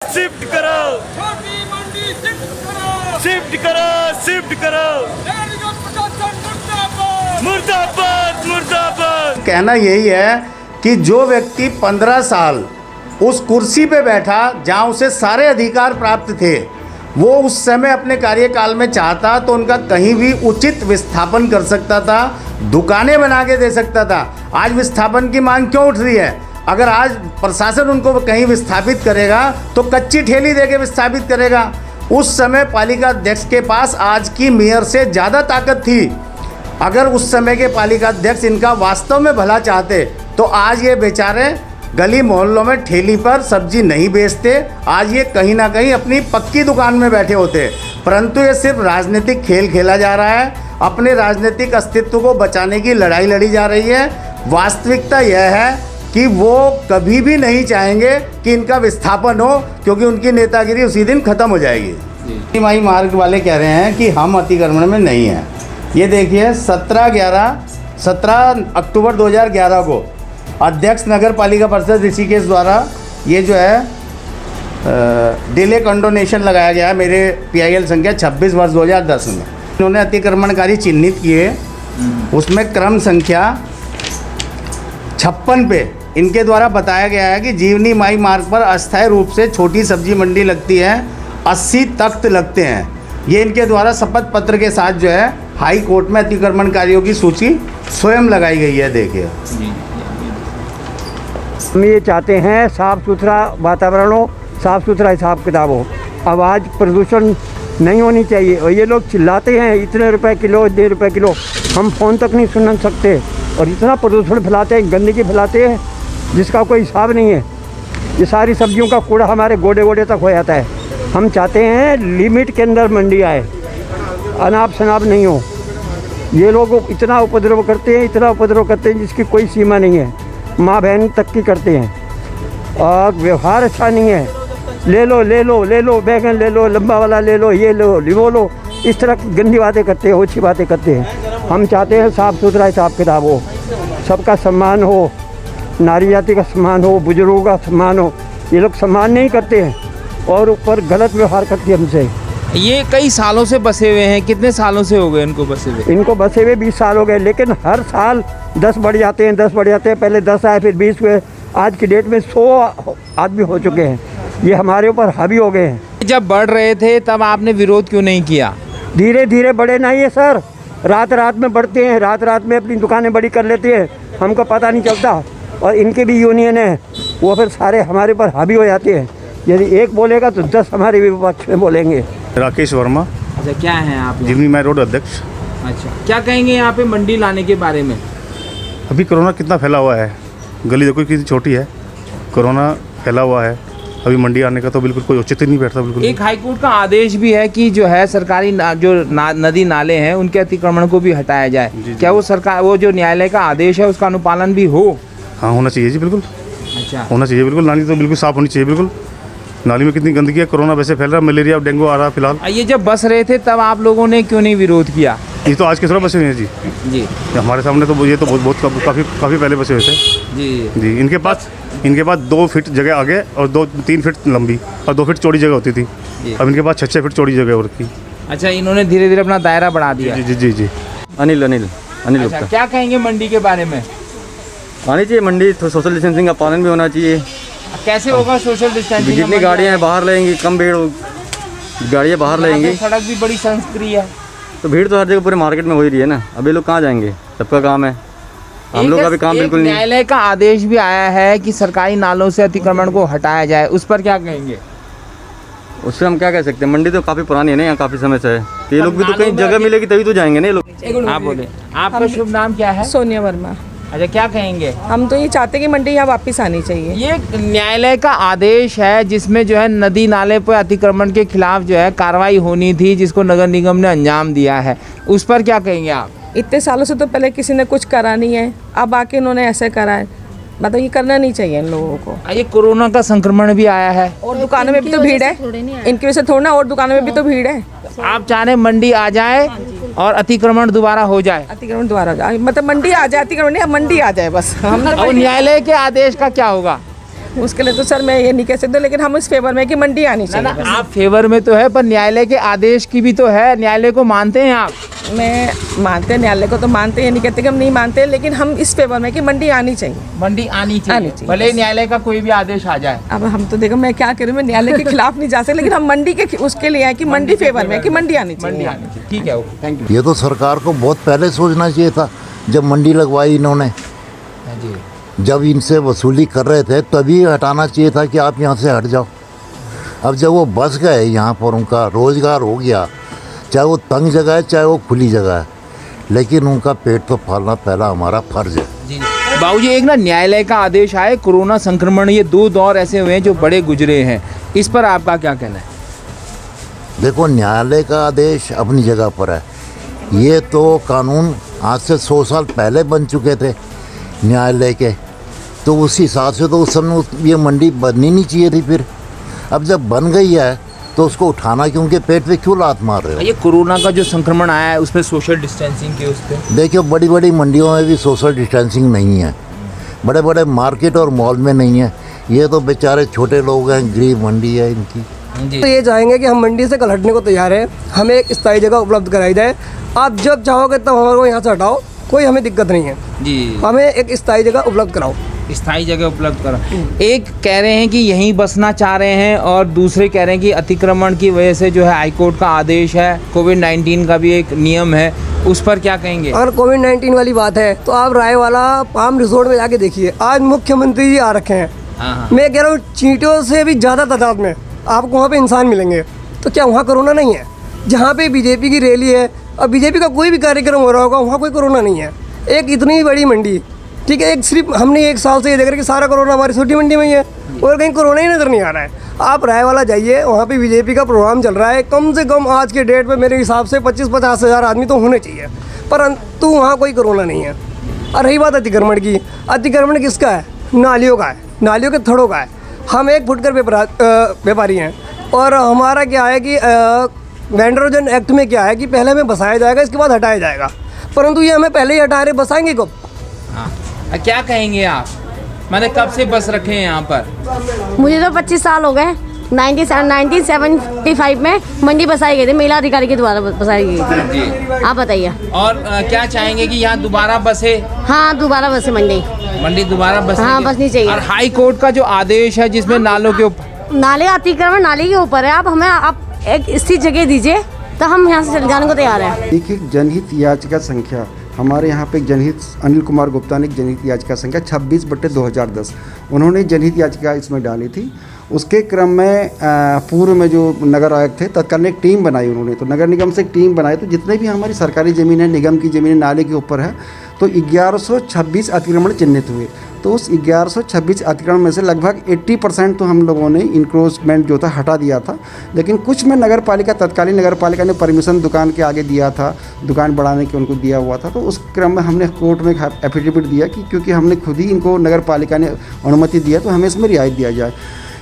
Shift करो, छोटी मंडी shift करो, शिफ्ट करो, शिफ्ट करो। लेडीज प्रशासन मुर्दाबाद, मुर्दाबाद, मुर्दाबाद। कहना यही है कि जो व्यक्ति 15 साल उस कुर्सी पे बैठा जहां उसे सारे अधिकार प्राप्त थे, वो उस समय अपने कार्यकाल में चाहता तो उनका कहीं भी उचित विस्थापन कर सकता था, दुकानें बना के दे सकता था। आज विस्थापन की मांग क्यों उठ रही है? अगर आज प्रशासन उनको कहीं विस्थापित करेगा तो कच्ची ठेली दे के विस्थापित करेगा। उस समय पालिका अध्यक्ष के पास आज की मेयर से ज़्यादा ताकत थी। अगर उस समय के पालिका अध्यक्ष इनका वास्तव में भला चाहते तो आज ये बेचारे गली मोहल्लों में ठेली पर सब्जी नहीं बेचते, आज ये कहीं ना कहीं अपनी पक्की दुकान में बैठे होते। परंतु ये सिर्फ राजनीतिक खेल खेला जा रहा है, अपने राजनीतिक अस्तित्व को बचाने की लड़ाई लड़ी जा रही है। वास्तविकता यह है कि वो कभी भी नहीं चाहेंगे कि इनका विस्थापन हो, क्योंकि उनकी नेतागिरी उसी दिन खत्म हो जाएगी। माई मार्ग वाले कह रहे हैं कि हम अतिक्रमण में नहीं हैं। ये देखिए 17 अक्टूबर 2011 को अध्यक्ष नगर पालिका परिषद ऋषिकेश द्वारा ये जो है डिले कंडोनेशन लगाया गया है मेरे PIL संख्या 26 वर्ष 2010 में। इन्होंने अतिक्रमणकारी चिन्हित किए, उसमें क्रम संख्या 56 पे इनके द्वारा बताया गया है कि जीवनी माई मार्ग पर अस्थायी रूप से छोटी सब्जी मंडी लगती है, 80 तख्त लगते हैं। ये इनके द्वारा शपथ पत्र के साथ जो है हाई कोर्ट में अतिक्रमणकारियों की सूची स्वयं लगाई गई है। देखिए, हम ये चाहते हैं साफ़ सुथरा वातावरण हो, साफ़ सुथरा हिसाब किताब हो, आवाज़ प्रदूषण नहीं होनी चाहिए। और ये लोग चिल्लाते हैं इतने रुपए किलो, 1.5 रुपये किलो, हम फ़ोन तक नहीं सुन सकते और इतना प्रदूषण फैलाते हैं, गंदगी फैलाते हैं जिसका कोई हिसाब नहीं है। ये सारी सब्जियों का कूड़ा हमारे गोडे गोडे तक हो जाता है। हम चाहते हैं लिमिट के अंदर मंडी आए, अनाप शनाप नहीं हो। ये लोग इतना उपद्रव करते हैं, इतना उपद्रव करते हैं जिसकी कोई सीमा नहीं है, माँ बहन तक की करते हैं। और व्यवहार अच्छा नहीं है, ले लो ले लो ले लो, बैगन ले लो, लंबा वाला ले लो, ये लो वो लो, इस तरह की गंदी बातें करते हैं, ओछी बातें करते हैं। हम चाहते हैं साफ़ सुथरा हिसाब किताब हो, सबका सम्मान हो, नारी जाति का सम्मान हो, बुजुर्गों का सम्मान हो। ये लोग सम्मान नहीं करते हैं और ऊपर गलत व्यवहार करते हैं हमसे। ये कई सालों से बसे हुए हैं, कितने सालों से हो गए इनको बसे हुए? इनको बसे हुए 20 साल हो गए, लेकिन हर साल 10 बढ़ जाते हैं, 10 बढ़ जाते हैं। पहले 10 आए, फिर 20 हुए, आज की डेट में 100 आदमी हो चुके हैं। ये हमारे ऊपर हावी हो गए हैं। जब बढ़ रहे थे तब आपने विरोध क्यों नहीं किया? धीरे धीरे बढ़े नहीं है सर, रात रात में बढ़ते हैं, रात रात में अपनी दुकानें बड़ी कर लेते हैं, हमको पता नहीं चलता। और इनके भी यूनियन है, वो फिर सारे हमारे ऊपर हावी हो जाते हैं। यदि एक बोलेगा तो 10 हमारे भी पक्ष में बोलेंगे। राकेश वर्मा, अच्छा, क्या हैं आप यहाँ? जीवनी माई रोड अध्यक्ष। अच्छा, क्या कहेंगे यहाँ पे मंडी लाने के बारे में? अभी कोरोना कितना फैला हुआ है, गली देखो कितनी छोटी है, कोरोना फैला हुआ है। अभी मंडी आने का तो बिल्कुल कोई औचित्य नहीं बैठता। बिल्कुल एक हाईकोर्ट का आदेश भी है कि जो है सरकारी नदी नाले हैं उनके अतिक्रमण को भी हटाया जाए। क्या वो सरकार, वो जो न्यायालय का आदेश है उसका अनुपालन भी हो? हाँ, होना चाहिए जी, बिल्कुल। अच्छा, होना चाहिए बिल्कुल। नाली तो बिल्कुल साफ़ होनी चाहिए। बिल्कुल, नाली में कितनी गंदगी है, कोरोना वैसे फैल रहा है, मलेरिया और डेंगू आ रहा है फिलहाल। ये जब बस रहे थे तब आप लोगों ने क्यों नहीं विरोध किया? ये तो आज के थोड़ा बसे हुए हैं जी। जी हमारे सामने तो ये तो बहुत काफ़ी पहले बसे हुए थे जी जी। इनके पास 2 फीट जगह आगे और 3 फीट लंबी और 2 फीट चौड़ी जगह होती थी। अब इनके पास 6 फीट चौड़ी जगह हो रखी। अच्छा, इन्होंने धीरे धीरे अपना दायरा बढ़ा दिया। जी जी जी जी। अनिल अच्छा, गुप्ता। क्या कहेंगे मंडी के बारे में? आनी चाहिए मंडी, तो सोशल डिस्टेंसिंग का पालन भी होना चाहिए। कैसे होगा सोशल डिस्टेंसिंग? जितनी गाड़ियाँ हैं बाहर लगेंगी, कम भीड़ गाड़ियाँ बाहर लगेंगी, सड़क भी बड़ी संस्कृति है, तो भीड़ तो हर जगह पूरे मार्केट में हो ही रही है ना। अब ये लोग कहाँ जाएंगे, सबका काम है, हम लोग का भी काम बिल्कुल नहीं। न्यायालय का आदेश भी आया है कि सरकारी नालों से अतिक्रमण को हटाया जाए, उस पर क्या कहेंगे? उससे हम क्या कह सकते हैं, मंडी तो काफ़ी पुरानी है ना, यहाँ काफ़ी समय से है, तो ये लोग भी तो कहीं जगह मिलेगी तभी तो जाएंगे ना ये लोग। आप बोले, आपका शुभ नाम क्या है? सोनिया वर्मा। अच्छा, क्या कहेंगे? हम तो ये चाहते हैं कि मंडी यहाँ वापस आनी चाहिए। ये न्यायालय का आदेश है जिसमें जो है नदी नाले पर अतिक्रमण के खिलाफ जो है कार्रवाई होनी थी, जिसको नगर निगम ने अंजाम दिया है, उस पर क्या कहेंगे आप? इतने सालों से तो पहले किसी ने कुछ करा नहीं है, अब आके इन्होंने ऐसे करा है, मतलब ये करना नहीं चाहिए इन लोगों को। ये कोरोना का संक्रमण भी आया है और दुकानों में भी तो भीड़ है, इनकी वजह से थोड़ा ना, और दुकानों में भी तो भीड़ है। आप चाह रहे मंडी आ जाए और अतिक्रमण दोबारा हो जाए? अतिक्रमण दोबारा हो जाए, मतलब मंडी आ जाए, अतिक्रमण नहीं, मंडी आ जाए बस। हम और न्यायालय के आदेश का क्या होगा? उसके लिए तो सर मैं ये नहीं कह सकती, लेकिन हम इस फेवर में कि मंडी आनी ना चाहिए। आप फेवर में तो है, पर न्यायालय के आदेश की भी तो है, न्यायालय को मानते हैं आप? मैं मानते हैं, न्यायालय को तो मानते हैं, नहीं कहते कि हम नहीं मानते, लेकिन हम इस फेवर में कि मंडी आनी चाहिए। मंडी आनी चाहिए, भले ही न्यायालय का कोई भी आदेश आ जाए। अब हम तो देखो, मैं क्या करूँ, मैं न्यायालय के खिलाफ नहीं जा सकती, लेकिन हम मंडी के उसके लिए है कि मंडी फेवर में कि मंडी आनी मंडी चाहिए। आनी चाहिए, ठीक है, ओके, थैंक यू। ये तो सरकार को बहुत पहले सोचना चाहिए था, जब मंडी लगवाई इन्होंने, जी जब इनसे वसूली कर रहे थे तभी हटाना चाहिए था कि आप यहाँ से हट जाओ। अब जब वो बस गए यहाँ पर, उनका रोज़गार हो गया, चाहे वो तंग जगह है चाहे वो खुली जगह है, लेकिन उनका पेट तो पालना पहला हमारा फर्ज है। जी बाबूजी, एक ना न्यायालय का आदेश आए, कोरोना संक्रमण, ये 2 दौर ऐसे हुए हैं जो बड़े गुजरे हैं, इस पर आपका क्या कहना है? देखो, न्यायालय का आदेश अपनी जगह पर है, ये तो कानून आज से 100 साल पहले बन चुके थे न्यायालय के, तो उस हिसाब से तो उस समय ये मंडी बननी नहीं चाहिए थी। फिर अब जब बन गई है तो उसको उठाना क्यों, उनके पेट पे क्यों लात मार रहे हो? ये कोरोना का जो संक्रमण आया है उसमें सोशल डिस्टेंसिंग के उस पर देखिए, बड़ी बड़ी मंडियों में भी सोशल डिस्टेंसिंग नहीं है, बड़े बड़े मार्केट और मॉल में नहीं है। ये तो बेचारे छोटे लोग हैं, गरीब मंडी है इनकी। तो ये चाहेंगे कि हम मंडी से कल हटने को तैयार हैं, हमें एक स्थायी जगह उपलब्ध कराई जाए। आप जब चाहोगे तब हमारे को यहाँ से हटाओ, कोई हमें दिक्कत नहीं है जी, हमें एक स्थायी जगह उपलब्ध कराओ। स्थायी जगह उपलब्ध करा। एक कह रहे हैं कि यहीं बसना चाह रहे हैं, और दूसरे कह रहे हैं कि अतिक्रमण की वजह से जो है हाईकोर्ट का आदेश है, कोविड-19 का भी एक नियम है, उस पर क्या कहेंगे? अगर कोविड-19 वाली बात है तो आप रायवाला पाम रिजोर्ट में जाके देखिए, आज मुख्यमंत्री जी आ रखे हैं। हाँ। मैं कह रहा हूँ चींटियों से भी ज़्यादा तादाद में आपको वहाँ पे इंसान मिलेंगे, तो क्या वहाँ कोरोना नहीं है? जहाँ पे बीजेपी की रैली है और बीजेपी का कोई भी कार्यक्रम हो रहा होगा, वहाँ कोई कोरोना नहीं है। एक इतनी बड़ी मंडी, ठीक है, एक सिर्फ हमने 1 साल से ये देख रहे कि सारा कोरोना हमारी छोटी मंडी में ही है और कहीं कोरोना ही नज़र नहीं आ रहा है। आप रायवाला जाइए, वहाँ पे बीजेपी का प्रोग्राम चल रहा है, कम से कम आज के डेट पे मेरे हिसाब से 25-50 हज़ार आदमी तो होने चाहिए, परंतु वहाँ कोई कोरोना नहीं है। और रही बात अतिक्रमण की, अतिक्रमण किसका है? नालियों का है, नालियों के थड़ों का है। हम 1 फुटकर व्यापारी हैं, और हमारा क्या है कि वेंडरोजन एक्ट में क्या है कि पहले हमें बसाया जाएगा, इसके बाद हटाया जाएगा, परंतु ये हमें पहले ही हटा रहे, बसाएंगे कब? हाँ, क्या कहेंगे आप? मैंने कब से बस रखे हैं यहाँ पर? मुझे तो 25 साल हो गए। 1975 में मंडी बसाई गई थी, महिला अधिकारी के द्वारा बसाई गई थी। जी, आप बताइए। और क्या चाहेंगे कि यहाँ दोबारा बसे? हाँ, दोबारा बसे मंडी दोबारा बसे? हाँ, बसनी चाहिए। और हाई कोर्ट का जो आदेश है जिसमें नालों के ऊपर, नाले अतिक्रमण नाले के ऊपर है, आप एक स्थित जगह दीजिए तो हम यहाँ से चले जाने को तैयार हैं। एक जनहित याचिका संख्या हमारे यहाँ पे जनहित अनिल कुमार गुप्ता ने जनहित याचिका संख्या 26/2010 उन्होंने जनहित याचिका इसमें डाली थी। उसके क्रम में पूर्व में जो नगर आयुक्त थे तत्काल ने एक टीम बनाई उन्होंने, तो नगर निगम से एक टीम बनाई, तो जितने भी हमारी सरकारी ज़मीन है, निगम की ज़मीन नाले के ऊपर है, तो 1126 अतिक्रमण चिन्हित हुए। तो उस 1126 अतिक्रमण में से लगभग 80% तो हम लोगों ने इंक्रोचमेंट जो था हटा दिया था, लेकिन कुछ में नगर पालिका, तत्कालीन नगर पालिका ने परमिशन दुकान के आगे दिया था, दुकान बढ़ाने के उनको दिया हुआ था। तो उस क्रम में हमने कोर्ट में एफिडेविट दिया कि क्योंकि हमने खुद ही इनको नगर पालिका ने अनुमति दिया तो हमें इसमें रियायत दिया जाए।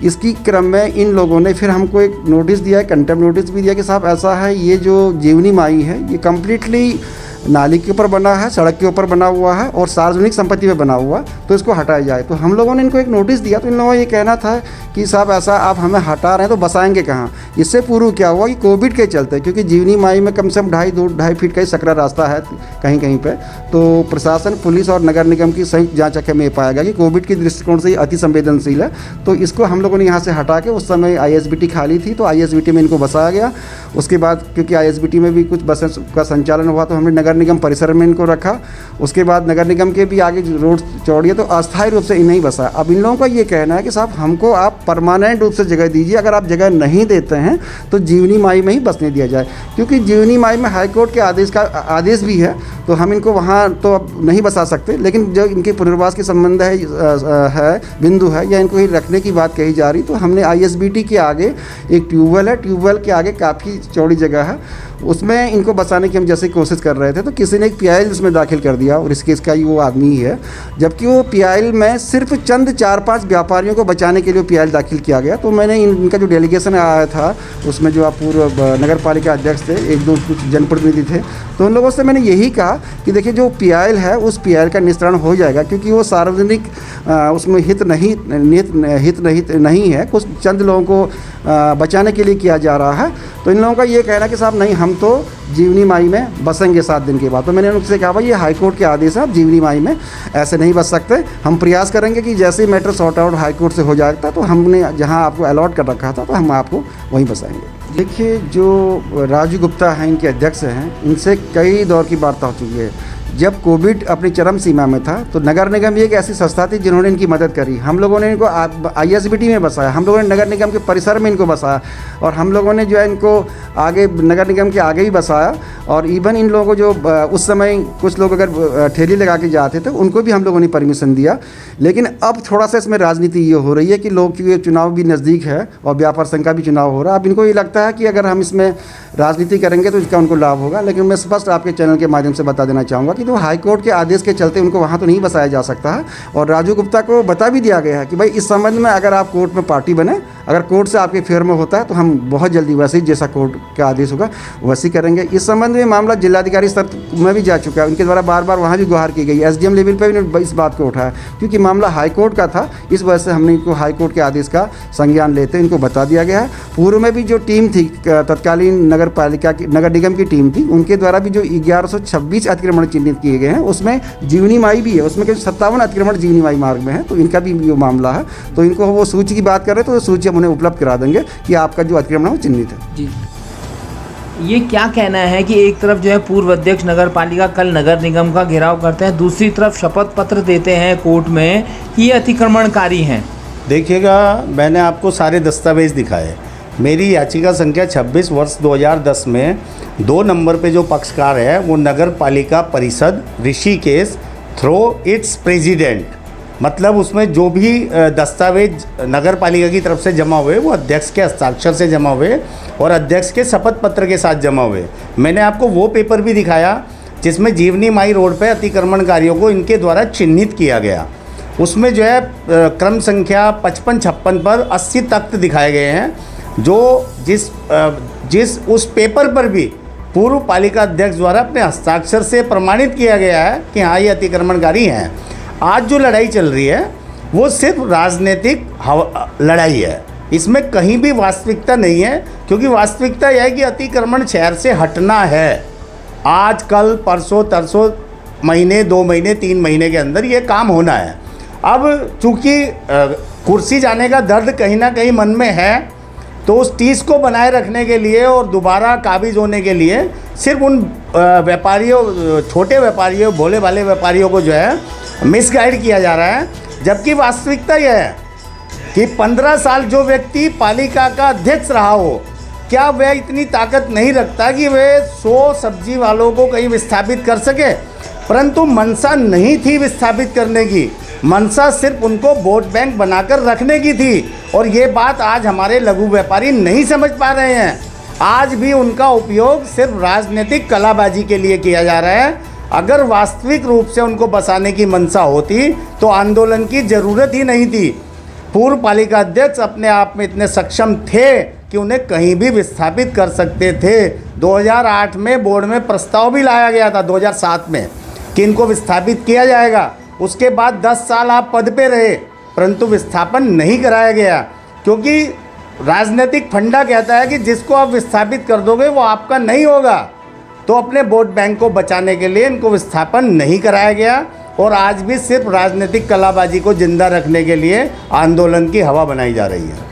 इसकी क्रम में इन लोगों ने फिर हमको एक नोटिस दिया है, कंटेम्प्ट नोटिस भी दिया कि साहब ऐसा है, ये जो जीवनी माई है ये कम्प्लीटली नाली के ऊपर बना है, सड़क के ऊपर बना हुआ है और सार्वजनिक संपत्ति पे बना हुआ, तो इसको हटाया जाए। तो हम लोगों ने इनको एक नोटिस दिया, तो इन लोगों का ये कहना था कि साहब ऐसा आप हमें हटा रहे हैं तो बसाएंगे कहाँ। इससे पूर्व क्या हुआ कि कोविड के चलते, क्योंकि जीवनी माई में कम से कम 2.5 फीट का ही सकरा रास्ता है कहीं कहीं पे, तो प्रशासन, पुलिस और नगर निगम की संयुक्त जाँच में पाया गया कि कोविड के दृष्टिकोण से अति संवेदनशील है। तो इसको हम लोगों ने यहाँ से हटा के, उस समय ISBT खाली थी तो ISBT में इनको बसाया गया। उसके बाद क्योंकि ISBT में भी कुछ बसें का संचालन हुआ तो हमने नगर निगम परिसर में इनको रखा। उसके बाद नगर निगम के भी आगे रोड चौड़ी है तो अस्थायी रूप से इन्हें ही बसा। अब इन लोगों का ये कहना है कि साहब हमको आप परमानेंट रूप से जगह दीजिए, अगर आप जगह नहीं देते हैं तो जीवनी माई में ही बसने दिया जाए, क्योंकि जीवनी माई में हाईकोर्ट के आदेश भी है, तो हम इनको वहाँ तो अब नहीं बसा सकते, लेकिन जो इनके पुनर्वास के संबंध है बिंदु है या इनको ही रखने की बात कही जा रही, तो हमने ISBT के आगे एक ट्यूबवेल है, ट्यूबवेल के आगे काफ़ी चौड़ी जगह है, उसमें इनको बसाने की हम जैसे कोशिश कर रहे थे तो किसी ने एक PIL इसमें दाखिल कर दिया और इस केस का ही वो आदमी ही है, जबकि वो PIL में सिर्फ चंद 4-5 व्यापारियों को बचाने के लिए PIL दाखिल किया गया। तो मैंने इनका जो डेलीगेशन आया था उसमें जो आप पूर्व नगर पालिका अध्यक्ष थे, 1-2 कुछ जनप्रतिनिधि थे, तो उन लोगों से मैंने यही कहा कि देखिए जो PIL है उस PIL का निस्तारण हो जाएगा, क्योंकि वो सार्वजनिक उसमें हित नहीं है, कुछ चंद लोगों को बचाने के लिए किया जा रहा है। तो इन लोगों का ये कहना कि साहब नहीं, हम तो जीवनी माई में बसेंगे 7 दिन के बाद। तो मैंने उनसे कहा भाई ये हाईकोर्ट के आदेश है, आप जीवनी माई में ऐसे नहीं बस सकते। हम प्रयास करेंगे कि जैसे ही मैटर सॉर्ट आउट हाईकोर्ट से हो जाता तो हमने जहां आपको अलॉट कर रखा था तो हम आपको वहीं बसाएंगे। देखिए जो राजू गुप्ता हैं, इनके अध्यक्ष हैं, इनसे कई दौर की वार्ता हो चुकी है। जब कोविड अपनी चरम सीमा में था तो नगर निगम भी एक ऐसी संस्था थी जिन्होंने इनकी मदद करी। हम लोगों ने इनको ISBT में बसाया, हम लोगों ने नगर निगम के परिसर में इनको बसाया, और हम लोगों ने जो है इनको आगे नगर निगम के आगे भी बसाया। और इवन इन लोगों को जो उस समय कुछ लोग अगर ठेली लगा के जाते थे उनको भी हम लोगों ने परमिशन दिया। लेकिन अब थोड़ा सा इसमें राजनीति ये हो रही है कि लोग, क्योंकि चुनाव भी नज़दीक है और व्यापार संघ का भी चुनाव हो रहा है, अब इनको ये लगता है कि अगर हम इसमें राजनीति करेंगे तो इसका उनको लाभ होगा। लेकिन मैं स्पष्ट आपके चैनल के माध्यम से बता देना चाहूँगा कि तो हाईकोर्ट के आदेश के चलते उनको वहाँ तो नहीं बसाया जा सकता है। और राजू गुप्ता को बता भी दिया गया है कि भाई इस संबंध में अगर आप कोर्ट में पार्टी बने, अगर कोर्ट से आपके फेवर में होता है तो हम बहुत जल्दी वैसे ही जैसा कोर्ट का आदेश होगा वैसे ही करेंगे। इस संबंध में मामला जिलाधिकारी स्तर में भी जा चुका है, उनके द्वारा बार बार वहाँ भी गुहार की गई। SDM लेवल पर भी इस बात को उठाया, क्योंकि मामला हाईकोर्ट का था, इस वजह से हमने इनको हाईकोर्ट के आदेश का संज्ञान लेते इनको बता दिया गया है। पूर्व में भी जो टीम थी तत्कालीन नगर पालिका की, नगर निगम की टीम थी, उनके द्वारा भी जो 1126 अतिक्रमण चिन्हित किए गए हैं उसमें जीवनी माई भी है, उसमें करीब 57 अतिक्रमण जीवनी माई मार्ग में है। तो इनका भी जो मामला है, तो इनको वो सूची की बात कर रहे हैं तो सूची हम उन्हें उपलब्ध करा देंगे कि आपका जो अतिक्रमण है वो चिन्हित है। जी, ये क्या कहना है कि एक तरफ जो है पूर्व अध्यक्ष नगर पालिका कल नगर निगम का घेराव करते हैं, दूसरी तरफ शपथ पत्र देते हैं कोर्ट में कि ये अतिक्रमणकारी हैं। देखिएगा, मैंने आपको सारे दस्तावेज दिखाए। मेरी याचिका संख्या 26 वर्ष 2010 में 2 नंबर पे जो पक्षकार है वो नगर पालिका परिषद ऋषिकेश थ्रू इट्स प्रेसिडेंट, मतलब उसमें जो भी दस्तावेज नगर पालिका की तरफ से जमा हुए वो अध्यक्ष के हस्ताक्षर से जमा हुए और अध्यक्ष के शपथ पत्र के साथ जमा हुए। मैंने आपको वो पेपर भी दिखाया जिसमें जीवनी माई रोड पे अतिक्रमणकारियों को इनके द्वारा चिन्हित किया गया। उसमें जो है क्रम संख्या 55-56 पर 80 तख्त दिखाए गए हैं, जो जिस उस पेपर पर भी पूर्व पालिका अध्यक्ष द्वारा अपने हस्ताक्षर से प्रमाणित किया गया है कि हाँ ये अतिक्रमणकारी हैं। आज जो लड़ाई चल रही है वो सिर्फ राजनीतिक लड़ाई है, इसमें कहीं भी वास्तविकता नहीं है, क्योंकि वास्तविकता यह है कि अतिक्रमण शहर से हटना है। आज कल परसों तरसों महीने 2 महीने 3 महीने के अंदर ये काम होना है। अब चूँकि कुर्सी जाने का दर्द कहीं ना कहीं मन में है, तो उस टीस को बनाए रखने के लिए और दोबारा काबिज होने के लिए सिर्फ उन व्यापारियों, छोटे व्यापारियों, भोले भाले व्यापारियों को जो है मिसगाइड किया जा रहा है। जबकि वास्तविकता यह है कि 15 साल जो व्यक्ति पालिका का अध्यक्ष रहा हो, क्या वह इतनी ताकत नहीं रखता कि वह 100 सब्जी वालों को कहीं विस्थापित कर सके? परंतु मंशा नहीं थी विस्थापित करने की, मंशा सिर्फ उनको वोट बैंक बनाकर रखने की थी। और ये बात आज हमारे लघु व्यापारी नहीं समझ पा रहे हैं। आज भी उनका उपयोग सिर्फ राजनीतिक कलाबाजी के लिए किया जा रहा है। अगर वास्तविक रूप से उनको बसाने की मंशा होती तो आंदोलन की ज़रूरत ही नहीं थी। पूर्व पालिका अध्यक्ष अपने आप में इतने सक्षम थे कि उन्हें कहीं भी विस्थापित कर सकते थे। 2008 में बोर्ड में प्रस्ताव भी लाया गया था, 2007 में, कि इनको विस्थापित किया जाएगा। उसके बाद 10 साल आप पद पे रहे, परंतु विस्थापन नहीं कराया गया, क्योंकि राजनीतिक फंडा कहता है कि जिसको आप विस्थापित कर दोगे वो आपका नहीं होगा। तो अपने वोट बैंक को बचाने के लिए इनको विस्थापन नहीं कराया गया और आज भी सिर्फ राजनीतिक कलाबाजी को जिंदा रखने के लिए आंदोलन की हवा बनाई जा रही है।